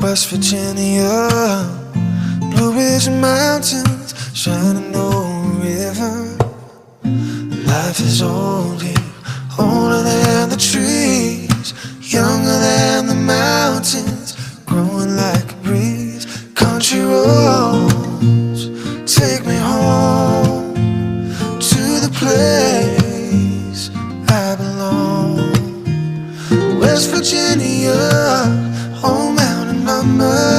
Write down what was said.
West Virginia, Blue Ridge Mountains, Shenandoah River. Life is old here, older than the trees, younger than the mountains, growing like a breeze. Country roads take me home to the place I belong. West Virginia, home out in my mind.